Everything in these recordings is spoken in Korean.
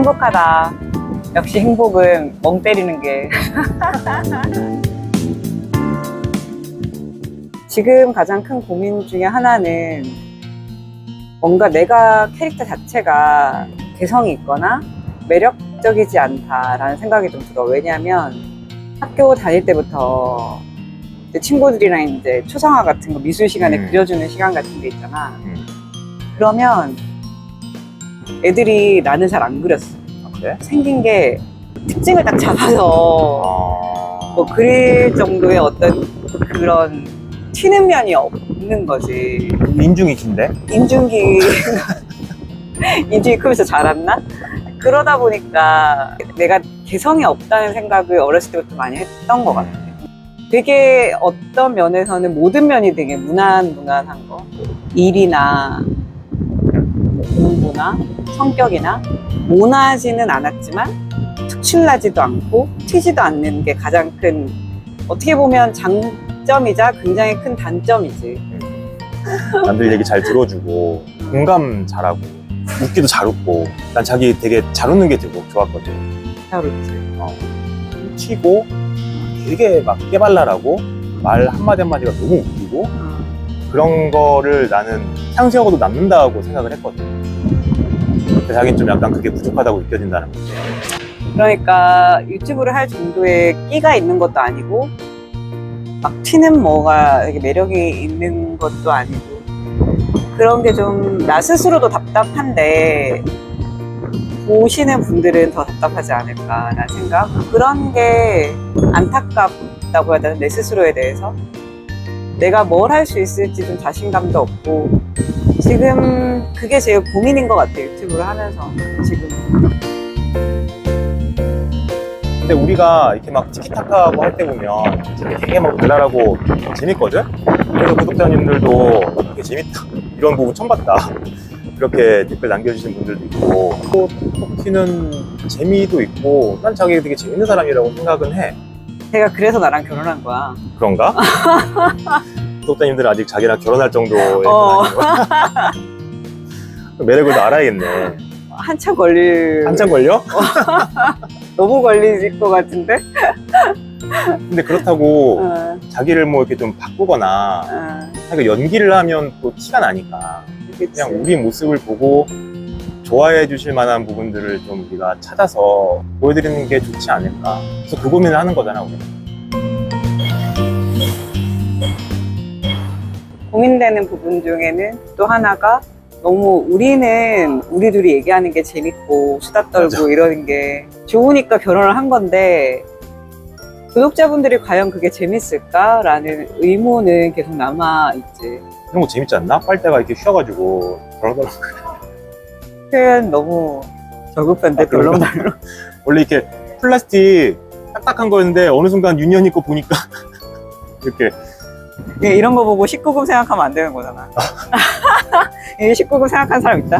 행복하다. 역시 행복은 멍 때리는 게. 지금 가장 큰 고민 중에 하나는 뭔가 내가 캐릭터 자체가 개성이 있거나 매력적이지 않다라는 생각이 좀 들어. 왜냐하면 학교 다닐 때부터 이제 친구들이랑 이제 초상화 같은 거 미술 시간에 그려주는 시간 같은 게 있잖아. 그러면 애들이 나는 잘 안 그렸어. 그래? 생긴 게 특징을 딱 잡아서 뭐 그릴 정도의 어떤 그런 튀는 면이 없는 거지. 인중이 긴데? 인중이 크면서 자랐나? 그러다 보니까 내가 개성이 없다는 생각을 어렸을 때부터 많이 했던 것 같아. 되게 어떤 면에서는 모든 면이 되게 무난한 거. 일이나 공부나 성격이나 모나지는 않았지만 특출나지도 않고 튀지도 않는 게 가장 큰, 어떻게 보면 장점이자 굉장히 큰 단점이지. 남들 얘기 잘 들어주고 공감 잘하고 웃기도 잘 웃고, 난 자기 되게 잘 웃는 게 되게 좋았거든. 잘 웃지. 튀고 되게 막 깨발랄하고 말 한마디 한마디가 너무 웃기고 그런 거를 나는 상쇄하고도 남는다고 생각을 했거든. 근데 자기는 좀 약간 그게 부족하다고 느껴진다는 거지. 그러니까 유튜브를 할 정도의 끼가 있는 것도 아니고 막 튀는 뭐가 되게 매력이 있는 것도 아니고, 그런 게 좀 나 스스로도 답답한데 보시는 분들은 더 답답하지 않을까라는 생각? 그런 게 안타깝다고 해야 되나, 내 스스로에 대해서. 내가 뭘 할 수 있을지 좀 자신감도 없고, 지금 그게 제일 고민인 것 같아요, 유튜브를 하면서. 지금. 근데 우리가 이렇게 막 티키타카하고 할 때 보면 되게 막 발랄하고 재밌거든? 그래서 구독자님들도 되게 재밌다, 이런 부분 처음 봤다, 이렇게 댓글 남겨주신 분들도 있고, 또 톡튀는 재미도 있고, 난 자기가 되게 재밌는 사람이라고 생각은 해. 제가 그래서 나랑 결혼한 거야. 그런가? 구독자님들은 아직 자기랑 결혼할 정도의 매력을 더 알아야겠네. 한참 걸릴. 한참 걸려? 너무 걸릴 것 같은데? 근데 그렇다고 자기를 뭐 이렇게 좀 바꾸거나 자기가 연기를 하면 또 티가 나니까 그치. 그냥 우리 모습을 보고 좋아해 주실 만한 부분들을 좀 우리가 찾아서 보여드리는 게 좋지 않을까. 그래서 그 고민을 하는 거잖아, 우리는. 고민되는 부분 중에는 또 하나가, 너무 우리는 우리 둘이 얘기하는 게 재밌고 수다 떨고 맞아. 이러는 게 좋으니까 결혼을 한 건데, 구독자분들이 과연 그게 재밌을까라는 의문은 계속 남아있지. 이런 거 재밌지 않나? 빨대가 이렇게 휘어가지고 덜덜. 표현 너무 저급한데, 덜렁덜렁. 원래 이렇게 플라스틱 딱딱한 거였는데 어느 순간 윤현이 거 보니까 이렇게. 예, 이런 거 보고 19금 생각하면 안 되는 거잖아. 예, 19금 생각하는 사람 있다?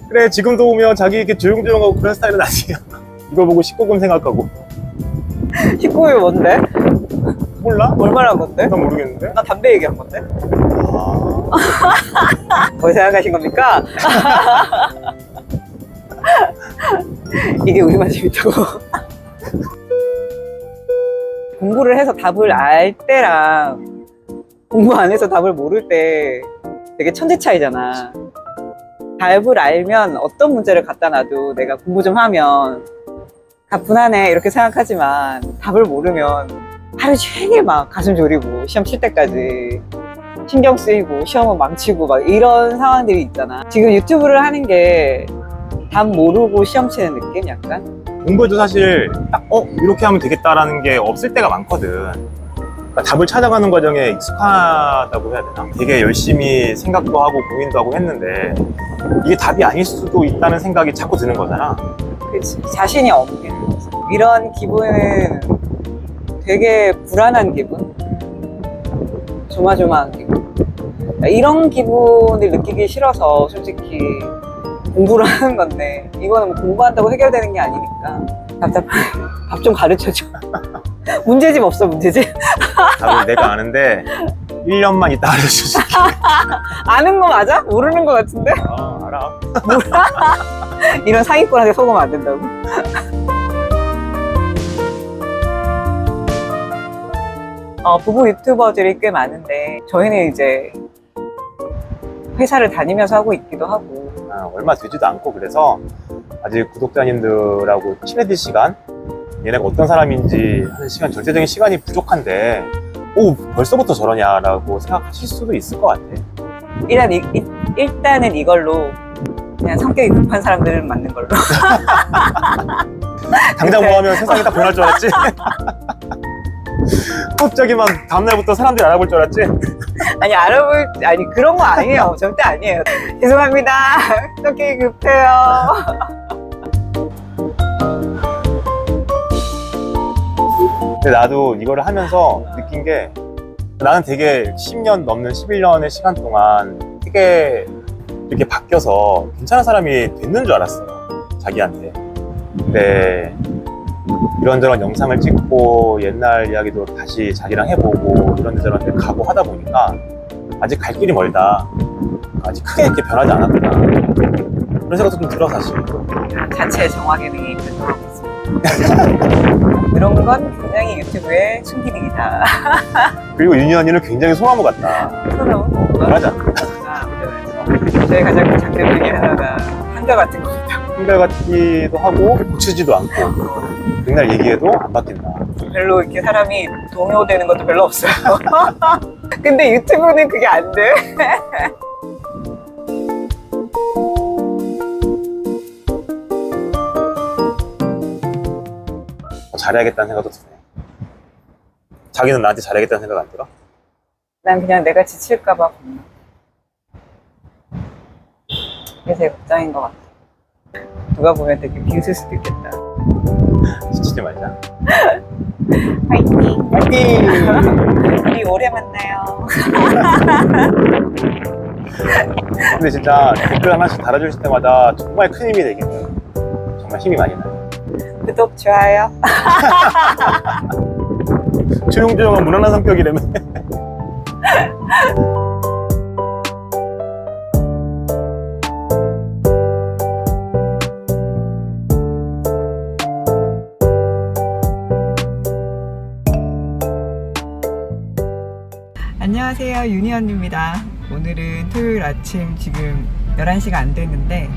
그래, 지금도 보면 자기 이렇게 조용조용하고 그런 스타일은 아니야. 이걸 보고 19금 생각하고. 19금이 뭔데? 몰라? 뭘 말한 건데? 난 모르겠는데. 나 담배 얘기한 건데? 아... 뭘 생각하신 겁니까? 이게 우리만 재밌다고. 공부를 해서 답을 알 때랑 공부 안 해서 답을 모를 때 되게 천지 차이잖아. 답을 알면 어떤 문제를 갖다 놔도 내가 공부 좀 하면 가뿐하네 이렇게 생각하지만, 답을 모르면 하루 종일 막 가슴 졸이고 시험 칠 때까지 신경 쓰이고 시험은 망치고 막 이런 상황들이 있잖아. 지금 유튜브를 하는 게 답 모르고 시험 치는 느낌? 약간? 공부에도 사실 딱 이렇게 하면 되겠다라는 게 없을 때가 많거든. 그러니까 답을 찾아가는 과정에 익숙하다고 해야 되나? 되게 열심히 생각도 하고 고민도 하고 했는데 이게 답이 아닐 수도 있다는 생각이 자꾸 드는 거잖아. 그치. 자신이 없게. 이런 기분은 되게 불안한 기분? 조마조마한 기분. 이런 기분을 느끼기 싫어서 솔직히 공부를 하는 건데, 이거는 뭐 공부한다고 해결되는 게 아니니까 답답해. 답 좀 가르쳐줘. 문제집 없어, 문제집? 답을 내가 아는데 1년만 있다 알려줄게. 아는 거 맞아? 모르는 거 같은데? 알아. 뭐야? 이런 상위권한테 속으면 안 된다고. 부부 유튜버들이 꽤 많은데 저희는 이제 회사를 다니면서 하고 있기도 하고. 얼마 되지도 않고 그래서 아직 구독자님들하고 친해질 시간, 얘네가 어떤 사람인지 하는 시간, 절대적인 시간이 부족한데 오 벌써부터 저러냐라고 생각하실 수도 있을 것 같아. 일단은 이걸로 그냥 성격이 급한 사람들은 맞는 걸로. 당장 뭐 하면 세상이 다 변할 줄 알았지? 갑자기 막 다음날부터 사람들이 알아볼 줄 알았지? 아니 그런 거 아니에요. 절대 아니에요. 죄송합니다. 성격이 급해요. 근데 나도 이거를 하면서 느낀 게 나는 되게 10년 넘는 11년의 시간 동안 되게 이렇게 바뀌어서 괜찮은 사람이 됐는 줄 알았어요. 자기한테. 근데 이런저런 영상을 찍고 옛날 이야기도 다시 자기랑 해보고 이런저런 데 가고 하다 보니까 아직 갈 길이 멀다. 아직 크게 이렇게 변하지 않았구나. 그런 생각도 좀 들어 사실. 자체 정화 기능이 발동하고 있습니다. 그런 건 굉장히 유튜브의 순기능이다. 그리고 윤희 언니는 굉장히 소나무 같다. 그럼. 맞아. 저희 가장 큰 장점 중에 하나가 한결같은 겁니다. 한결같기도 하고 고치지도 않고 맨날 얘기해도 안 바뀐다. 별로 이렇게 사람이 동요되는 것도 별로 없어요. 근데 유튜브는 그게 안 돼. 잘해야겠다는 생각도 드네. 자기는 나한테 잘해야겠다는 생각 안 들어? 난 그냥 내가 지칠까봐 겁나. 그게 제일 걱정인 것 같아. 누가 보면 되게 비웃을 수도 있겠다. 지치지 말자. 화이팅! 파이팅! 우리 오래 만나요. 근데 진짜 댓글 하나씩 달아주실 때마다 정말 큰 힘이 되겠네요. 정말 힘이 많이 나요. 구독, 좋아요. 조용조용한 무난한 성격이라며. 안녕하세요, 윤희 언니입니다. 오늘은 토요일 아침 지금 11시가 안 됐는데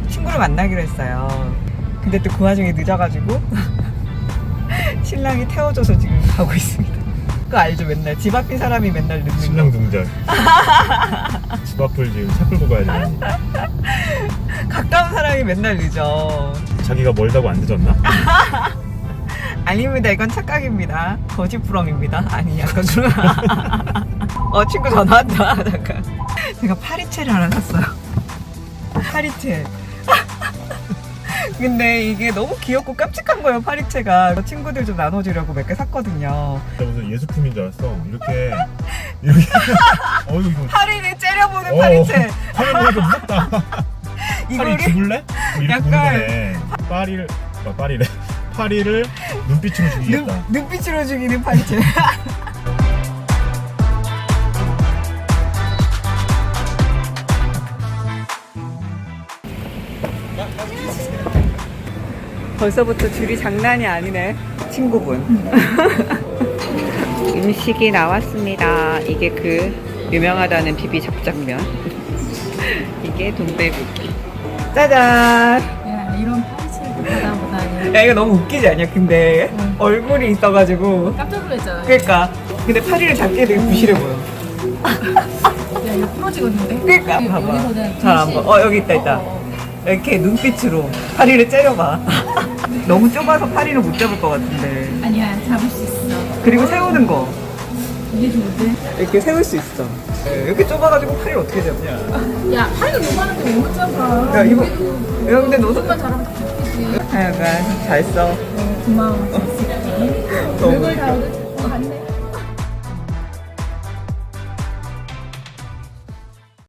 친구를 만나기로 했어요. 근데 또 그 와중에 늦어가지고 신랑이 태워줘서 지금 가고 있습니다. 그거 알죠? 맨날 집 앞인 사람이 맨날 늦는 신랑 거. 등장. 집 앞을 지금 차 끌고 가야 되는. 가까운 사람이 맨날 늦어. 자기가 멀다고 안 늦었나? 아닙니다. 이건 착각입니다. 거짓부렁입니다. 아니 약간 그런. 친구 전화 왔다. 잠깐. 제가 파리채를 하나 샀어요. 파리채. 근데 이게 너무 귀엽고 깜찍한 거예요, 파리채가. 친구들 좀 나눠주려고 몇 개 샀거든요. 나 무슨 예술품인 줄 알았어. 이렇게 이거 파리를 째려보는 파리채. 화면 보니까 무섭다. 파리 이거를 죽을래? 뭐 이렇게 약간- 보는 거네. 파리를 눈빛으로 죽이겠다. 눈빛으로 죽이는 파리채. 벌써부터 줄이 장난이 아니네. 친구분. 음식이 나왔습니다. 이게 그 유명하다는 비비 잡장면. 이게 돈베구기. 짜잔. 야, 이런 파리채를 받아보다니. 야, 이거 너무 웃기지 않냐? 근데 얼굴이 있어가지고. 깜짝 놀랐잖아. 그러니까. 근데 파리를 잡기에 되게 부실해 보여. 야, 이거 부러지겠는데? 그러니까 봐봐. 잘 안 봐. 여기 있다 있다. 이렇게 눈빛으로 파리를 째려봐. 너무 좁아서 파리를 못 잡을 것 같은데. 아니야, 잡을 수 있어. 그리고 세우는 거 이게 좋은데? 이렇게 세울 수 있어. 이렇게 좁아가지고 파리를 어떻게 잡냐? 야, 파리가 요만한데 못 잡아. 야, 이거- 야, 근데 너도 조금만 잘하면 다 잡히지. 약간 잘 써. 고마워. 잘 쓸게. 너무 별걸 다 얻을 수 있어. 맞네.